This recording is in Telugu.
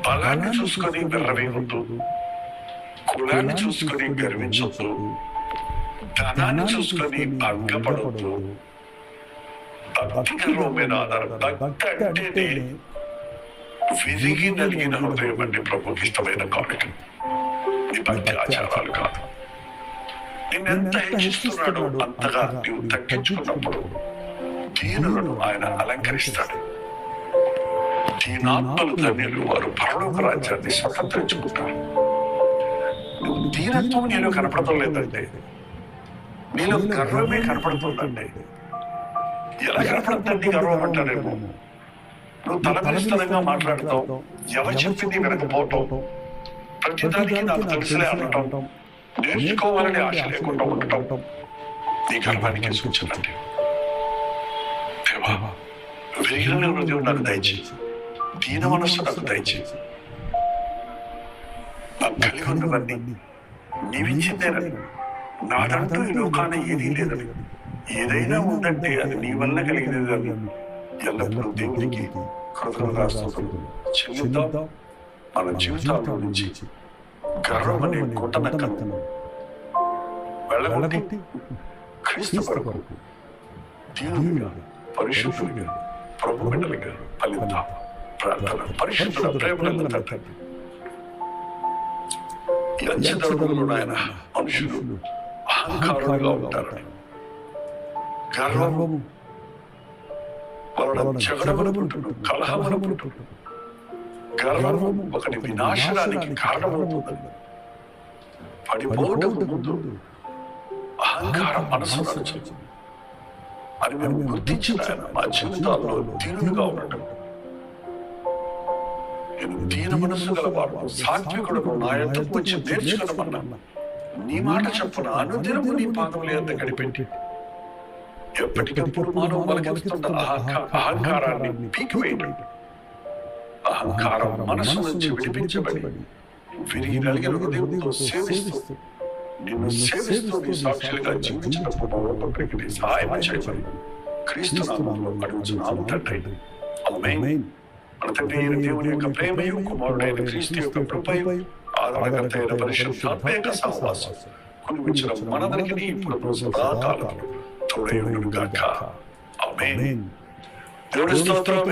బలాన్ని చూసుకొని విర్రవీగొద్దు, కులాన్ని చూసుకొని గర్వించొద్దు, ధనాన్ని చూసుకొని భంగపడొద్దు. భక్తి గర్వం మీద ఆధారం. భక్తి అంటేనే విరిగి నలిగిన హృదయం అంటే ప్రభుకి ఇష్టమైన కానుక. నీ భక్తి ఆచారాలు కాదు. నిన్నెంత హెచ్చిస్తున్నాడో అంతగా నీవు తగ్గించుకున్నప్పుడు దీనులను ఆయన అలంకరిస్తాడు. దీనాత్మలు ధన్యులు, వారు పరలోక రాజ్యాన్ని స్వతంత్రించుకుంటారు. నువ్వు దీనత్వం నీలో కనపడటం లేదంటే, నీలో గర్వమే కనపడుతుందంటే, ఎలా కనపడుతుంది గర్వం అంటారేమో. నువ్వు తలపిస్తనంగా మాట్లాడతావు, ఎవరు చెప్పింది వినకపోవటం, ప్రతిదానికి నాకు తెలుసులే అనటం, నేర్చుకోవాలని ఆశ లేకుండా ఉండటం నీ గర్వానికి సూచనండి. దేవా, విరిగిన హృదయం నాకు దయచేసి, దీన మనస్సు నాకు దయచేసి, నాకు కలిగి ఉన్నవన్నీ నీవిచ్చిందేనని, నాదంటూ ఈ లోకాన ఏదీ లేదని, ఏదైనా ఉందంటే అది నీ వల్ల కలిగినదని ఎల్లప్పుడూ దేవునికి కృతజ్ఞతాస్తుతులు చెల్లిద్దాం. మన జీవితాల్లో నుంచి గర్వం అనే గుట్టనక్కను వెళ్ళగొట్టి క్రీస్తు కొరకు దీనులుగా, పరిశుద్ధులుగా, ప్రభు బిడ్డలుగా ఫలిద్దాం. ప్రార్థన. పరిశుద్ధుల ప్రేమల తండ్రి, ఈ అంచెదడుగులో ఆయన మనుషులు అహంకారులుగా ఉంటారు. గర్వము వలన జగడములు పుట్టును, కలహములు పుట్టును. గర్వము ఒకటి వినాశనానికి కారణమవుతుంది. పడిపోవటకు ముందు అహంకారం మనసు నడుచు అని మేము గుర్తించిన ఆయన మా జీవితాల్లో దీనులుగా ఉండటం. నేను దీన మనస్సు గలవాడు, సాత్వికుడు, నా యొద్దకు వచ్చి నేర్చుకునమన్నా నీ మాట చెప్పున అనుదినము నీ పాదముల యొద్ద గడిపెట్టి ఎప్పటికప్పుడు మానవ మనకిస్తున్న అహంకారాన్ని పీకివేయడం. అహంకారం మనసు నుంచి విడిపించబడి విరిగి నలిగిన హృదయంతో సేవిస్తూ నిన్ను సేవిస్తూ నీ సాక్షులుగా జీవించినప్పుడు సహాయం చేయబడి క్రీస్తు నామములో అడుగుచున్నాము తండ్రి. ఆమేన్. మన తండ్రి అయిన దేవుని యొక్క ప్రేమయు, కుమారుడైన క్రీస్తు యొక్క కృపయు, ఆదరణకర్త అయిన పరిశుద్ధాత్మ యొక్క సహవాసం కురిపించిన మనందరికీ ఇప్పుడు సదాకాలం తోడై ఉండును గాక. ఆమేన్. దేవుని స్తోత్రం.